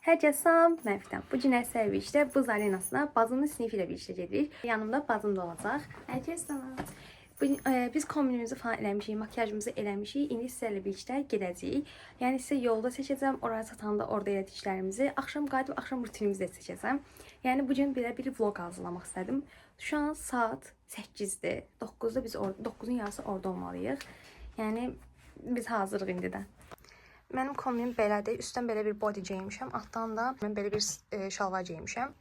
Herkese salam, mən Fidan. Bu gün Əsərvikdə buz arenasına bazımın sinifi ilə birlikdə gedirik. Yanımda bazım da olacaq. Herkese salam. Biz kombinimizi falan eləmişik, makyajımızı eləmişik. İndi sizlərlə birlikdə gedəcəyik. Yəni sizə yolda çəkəcəm, oraya çatanda orada elədiklərimizi, axşam qayıdıb axşam rutinimizi də çəkəcəm. Yəni bu gün belə bir vlog hazırlamaq istədim. Şu an saat 8-dir. 9-da biz 9-un yarısı orada olmalıyıq. Yəni biz hazırıq indidən. Mənim kombinim belədir. Üstdən belə bir body geymişəm. Altdan da mən belə bir şalvar geymişəm.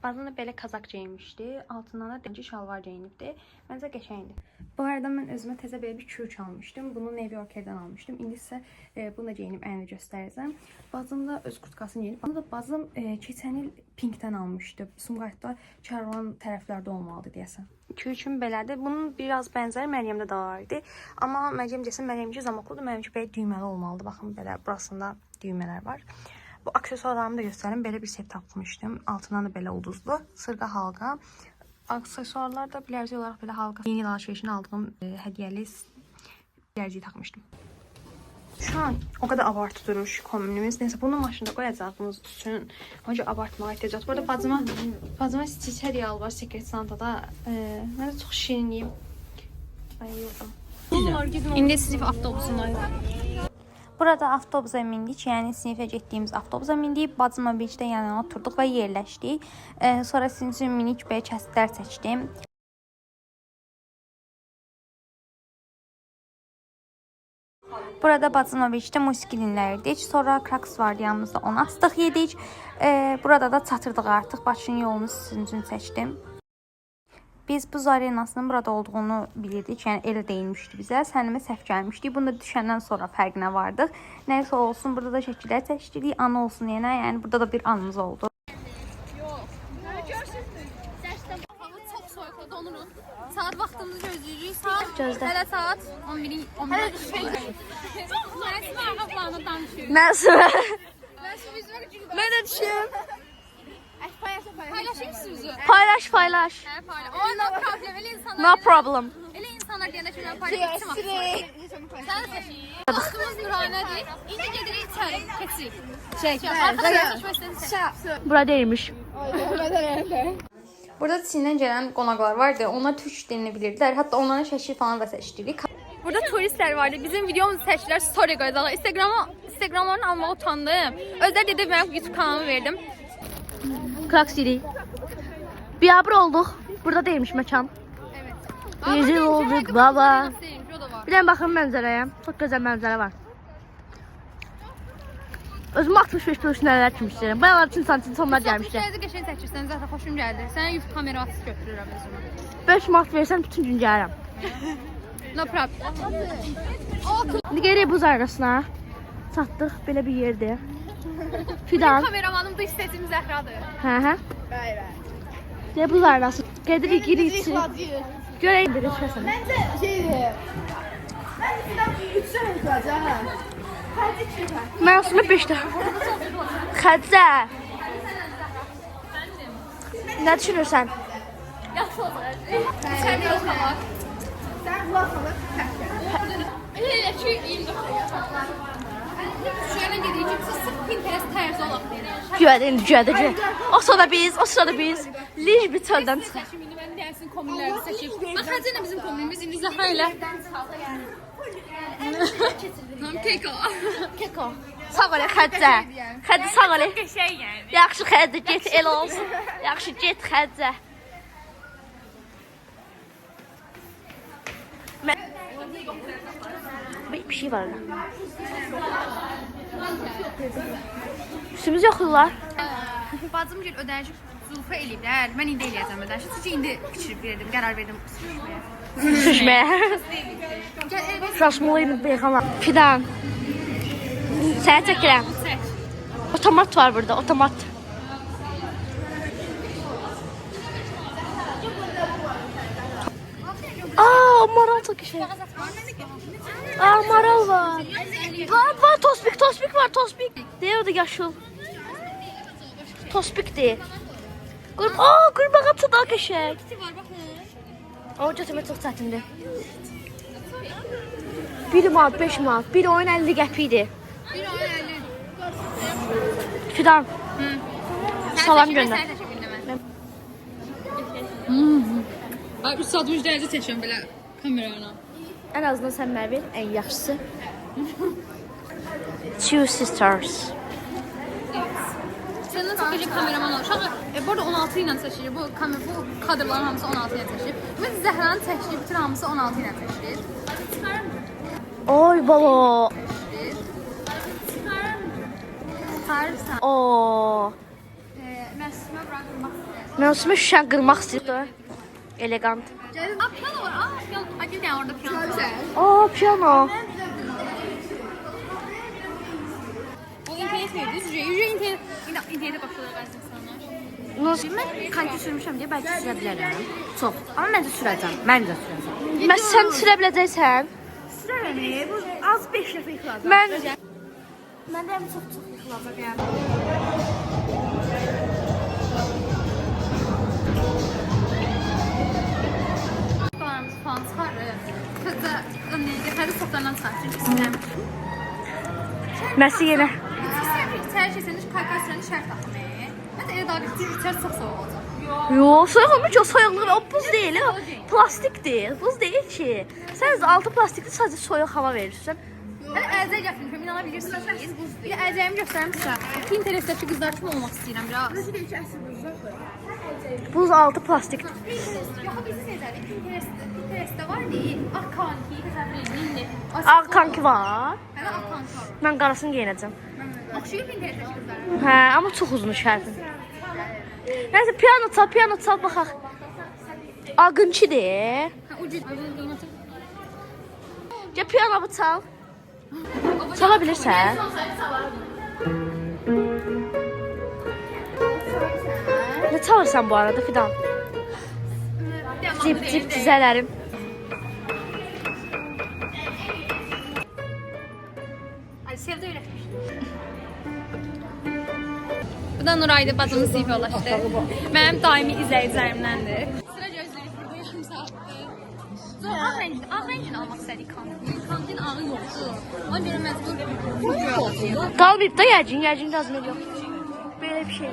Bazım da belə kazak geymişdi. Altından da dənci şalvar geyinibdi. Məncə qəşəngdir. Bu arada mən özümə təzə belə bir kürk almışdım. Bunu New Yorker'dan almışdım. İndi isə bunu da geyinib əyni göstərəcəm. Bazım da öz kurtkasını geyinib. Bunu da bazım keçən il Pink'dən almışdı. Sumqayıtda Karvan tərəflərdə olmalıdır deyəsən. Kürküm belədir. Bunun biraz bənzəri Məryəmdə də var idi. Amma Məryəm desən Məryəmki zamaqlıdır. Mənimki belə düyməli olmalıdır. Baxın belə burasında düymələr var. Bu aksesuarlarımı da göstərim. Belə bir set tapmışdım. Altından da belə ulduzlu. Sırğa halqa. Aksesuarlar da bilərci olaraq belə halqa. Yeni il alışverişini aldığım hədiyyəli bilərciyi takmışdım. Şu an o kadar abartı durur şu kombinimiz. Neyse bunu maşında koyacağımız üçün önce abartmağa ihtiyaç var. Burada bacıma stitch hediye al var Secret Santa'da. Ben de çok şirinliyim. Bayıldım. İndi sinif avtobusundayım. Burada avtobusa mindik. Yəni sinifə getdiyimiz avtobusa mindik. Bacımla birlikdə yanına oturduq və yerləşdik. Sonra sizin üçün minik belə kəsitlər çəkdim. Burada bacımla birlikdə musiqi dinlərdik. Sonra Kraks vardı yanımızda. Onu astıq yedik. Burada da çatırdıq artıq. Bakının yolunu sizin üçün seçdim. Biz buz arenasının burada olduğunu bilirdik. Yəni elə deyilmişdi bizə. Sənimə səhv gəlmişdi. Bunu da düşəndən sonra fərqinə vardıq. Nəysə olsun. Burada da şəkillər çəkdik. Anı olsun yenə. Yəni burada da bir anımız oldu. Saat vaxtımızı gözləyirik. Saat Gözlə. Hələ saat 11-i 11. Mən arxa planda danışıyorum. Mən də düşüm. Paylaşayım sizi. Paylaş. Hə, paylaş. O no problem. Elə insanlar. No problem. Elə insanlar deyəndə ki, mən paylaşacağım. Sən də seçin. Vaxtımız nüranədir. İndi gedirik içəri. Keçik. Burada değilmiş. Burada Çindən gələn qonaqlar vardı. Onlar türk dilini bilirdilər. Hatta onların şəkil falan da seçdik. Burada turistlər vardı. Bizim videomuzu seçdilər, story qoydular. Instagramlarını almağa utandım. Özlər dedi mənim YouTube kanalımı verdim. Kraks dedik. Biabır olduq. Burada değilmiş məkan. Evet. Rezil olduk baba. O da var. Bir de bakın mənzərəyə. Çok güzel mənzərə var. Özüm 65 turuş nələr etmişdim. Bayağı için insanlar gəlmişdi. Şeydə qəşəng çəkirsən, zaten xoşum gəldi. Sənə YouTube kamera atıb götürürəm özümə. 5 manat versən bütün gün gəlirəm. No problem. İndi geriyə buz arasına çatdıq. Belə bir yerdir. Fidan. Kameramanım da istədiyim Zəhradır. Hə. Geriyə buz arası. Gedirik, girik içi. Görəyim bir içməsən. Bence şeydi. Ben Fidan 3 sene kalacağım. Mən aslında 5 dəfə. Xədzə. Nə düşünürsən? Yaxşı olacaq. İçəridə yoxlamaq. Sen kulak alıp Elə ki 29. Şöyle gedəcək, sırf Pinterest tərzi olaq deyirəm. Güvədə. O sırada biz Lij bir çöldən çıxır. Şimdi mən dərsin kombinlərini seçib. Bax, Xəzənə bizim kombinimiz indi Zəhra ilə. Keko. Sağ ol Xədzə. Xədzə sağ ol. Qəşəng yəni. Yaxşı Xədzə get elə olsun. Yaxşı get Xədzə. Bir şey var orada. Üstümüz yoxdurlar. Bacım gel ödənici Zulfa eləyiblər. Mən indi eləyəcəm ödənici. Çünki indi fikir verdim, qərar verdim. Düşməyə. Şaşmalıydı beyxana. Fidan. Sənə çəkirəm. Çək. Otomat var burada, otomat. Maral çok şey. Maral var. Var tospik var tospik. Deyir o da yaşıl. Tospik deyir. Qurbağa daha qəşəng. O götürmək çox çətindir. 1 manat, 5 manat, bir oyun 50 qəpikdir. Bir o 50. Fidan. Salam gönder. Ay 3 saat müjdənizi çəkirəm belə kamerayla. En azından sen Merve en yaxşısı. Two Sisters. Səndən çox gecə kameraman olur. Şağı, bu arada 16 ilə çəkilir. Bu kadrların hamısı 16 ilə çəkilir. Mən Zəhranın çəkdiyi bütün hamısı 16 ilə çəkilir. Oy baba. Çıxarırsan. Oo. Məsumə bırakmaq istəyirəm. Ben üstüme şişen kırmak istiyorum. Elegant. Piyano var. Piyano. Ay bir dənə orada piyano var. Aa piyano. O internet verdi. İnternete başladı bəzi insanlar. Nasıl? Ben kanki sürmüşüm diye belki sürebilirim. Çok. Ama bence süreceğim. Ben de süreceğim. Ben sen sürebileceksen. Süremem. Bu az 5 dəfə yıkılacaq. Ben Ben de çok yıkılacaq yani. Balarımızı falan çıxarır. Kızda hadi soklarından çıxarır. İstəmişim. Messi yine. İçəri keçəndə kayka sürəni şərt taxmayı. Mən də elə daha bir içəri çox soğuk olacaq. Yo soyuq olmuş o soyuqluğu o buz değil o plastikdir buz değil ki sen altı plastikli sadece soyuq hava verirsin. Mən əlcək gətirmişəm, inanabilirsiniz. Bir də əlcəyimi göstərim sizə. Pinterestdəki qızlar kimi olmaq istəyirəm biraz. Buz altı plastikdir. Yox, biz sezərik. Pinterestdə var deyil. Arkanki, təsəvvürliyinli. Ağ kanki var. Hələ arkanki var. Ben qarasını giyinəcəm. Oxşuyur Pinterestdəki qızlara. Hə ama çox uzun şərtin. Neyse piyano çal baxaq. Ağınçidir. Ucu qiyməti. Gəl piyano çal. Çala bilirsən? Ne çalırsan bu arada Fidan? Cip cip cizələrim. Ay Sevda öyrətmişdi. Bu da Nuraydı, bacımız iyi yollaşdı. Mənim daimi izləyicilərimdəndir. Sıra gözləyirik burada yarım saatdır. Ağ rəngini almaq istədik kantin. Kantin ağı yoxdur. Ona görə məcbur. Qalmayıb da yəqin qazanır yox. Belə bir şey.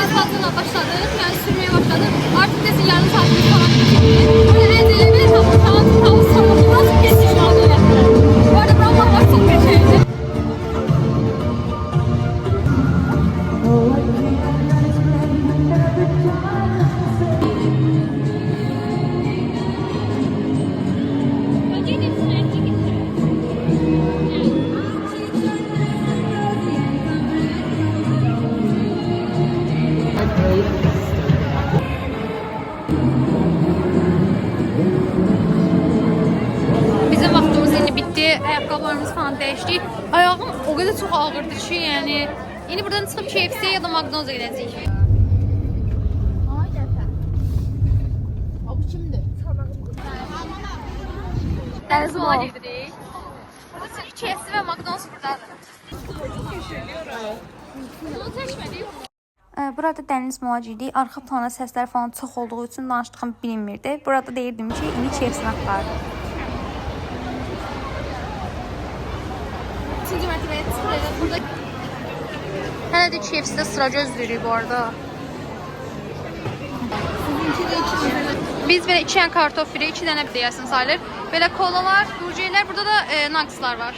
Biz tadına başladık, yani sürmeye başladık. Artık desin yarım saatimiz falan geçti. Böyle elde edebilir tamam nasıl geçti şu an öyle. Bu arada buram var çok geçerli. Bizim vaxtımız indi bitti. Ayaqqabılarımızı falan dəyişdik. Ayağım o qədər çox ağırdı ki, yəni indi buradan çıxıb KFC ya da McDonald's-a gedəcəyik. Bu kimdir? Dəniz mola gedirik. Burada çünki KFC və McDonald's buradadır. Bunu seçmədik. Burada dəniz müalicəyi, arxa plana səslər falan çox olduğu üçün danışdığım bilinmirdi. Burada deyirdim ki, indi KFC-ni axtardım. İkinci mərtəbəyə çıxırıq. Burada hələ də KFC-də sıra gözləyirik bu arada. Biz belə 2 dənə kartofili, 2 dənə bir deyəsin sayılır. Belə kolalar, burgerlər, burada da nuggetslar var.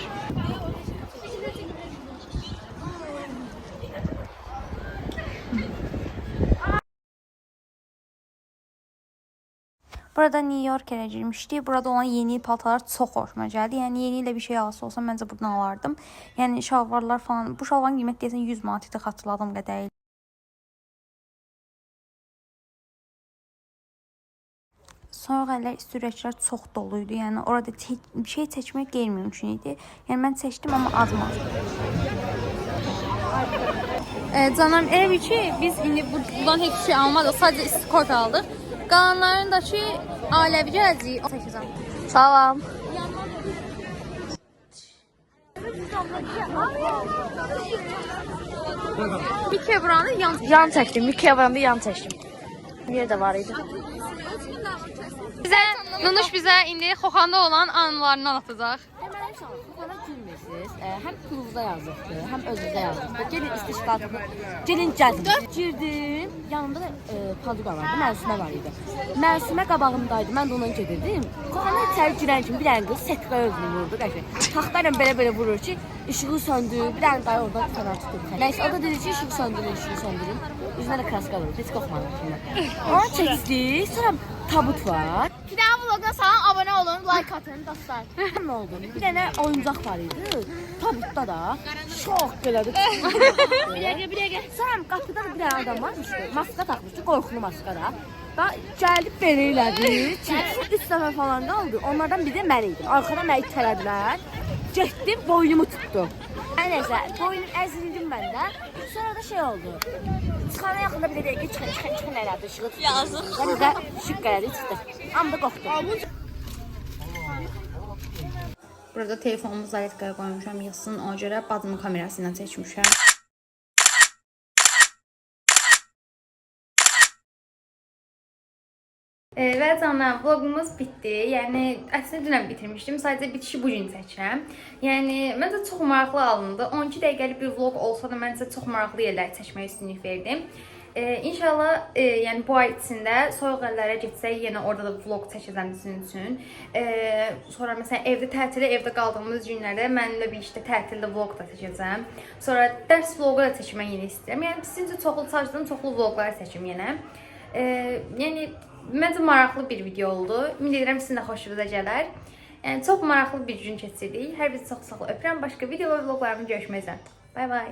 Burada New Yorker'e girmişdi. Burada olan yeni paltarlar çox xoşuma gəldi. Yəni yeni ilə bir şey alsa olsam məncə buradan alardım. Yəni şalvarlar falan. Bu şalvarın qiyməti deyəsən 100 manat idi, xatırladığım qədərilə. Soyuq əllər istirəklər çox dolu idi. Yəni orada bir şey seçmək qeyri-mümkün idi. Yəni mən seçdim amma az. Canım ev ki biz indi buradan heç bir şey almadıq. Sadəcə istikot aldıq. Qalanlarını da ki ailəvi gələcəyik. Çəkəcəm. Salam. Bir buranı yan. Yan çəkdim. Mikrofonda yan çəkdim. Yer də var idi. Nunuş bizə indi Xoxanda olan anılarını anlatacaq. Deməli, Xoxana gülmürsünüz. Həm klubda yazıqdır, həm özünüzdə yazıqdır. Gelin istişqatını, gelin gəlin. Girdim, yanımda da paduqa vardı, Məsumə var idi. Məsumə qabağımdaydı, mən də ondan gedirdim. Xoxana içəri girən kimi bir dənə qız setqaya özünü vurdu. Taxta ilə belə vurur ki, işığı söndür, bir dənə dayı oradan kənar tutub. Nəysə, o da dedi ki, işığı söndürün. Üzünə də kraska vurur, heç qorxmadım şimdi. Onu çəkdik, sonra tabut var. Bir daha vlogdan sana abone olun, like atın dostlar. Nə oldu? Bir dənə oyuncaq var idi. Tabutda da şok belədi. Bir dəqiqə. Sonra qapıda da bir dənə adam varmışdı. Maska taxmışdı, qorxulu maska da. Da gəlib belə elədi. Çəkib 3 dəfə falan qaldı. Onlardan biri də mən idim. Arxadan məni itələdilər. Getdim, boynumu tutdum. Nəysə, boynum əzildim mən də. Sonra da şey oldu. Çıxana yaxında bir də deyək ki, çıxın elədi, işığı tutdu. Yazıq. Mən də işıq gəldi, çıxdı. Amma da qorxdum. Burada telefonumu zaryadkaya qoymuşam, yazsın. Ona görə bacımın kamerası ilə çəkmişəm. Və canlar, vlogumuz bitdi. Yəni əslində dünən bitirmişdim. Sadəcə bitişi bu gün çəkirəm. Yəni məncə çox maraqlı alındı. 12 dəqiqəlik bir vlog olsa da məncə çox maraqlı yerlər çəkməyə üstünlük verdim. İnşallah yəni bu ay içində soyuq əllərə getsək yenə orada da vlog çəkəcəm sizin üçün. Sonra məsələn evdə tətildə, evdə qaldığımız günlərdə mənimlə bir işdə tətildə vlog da çəkəcəm. Sonra dərs vlogu da çəkmək yenə istəyirəm. Yəni sizin üçün çoxlu vloqlar çəkim yenə. Yəni məncə maraqlı bir video oldu. Ümid edirəm sizin də xoşunuza gələr. Yəni çox maraqlı bir gün keçirdik. Hər birinizi çox sağ olun. Öpürəm. Başqa video və vloqlarımda görüşmək üzrə. Bay bay.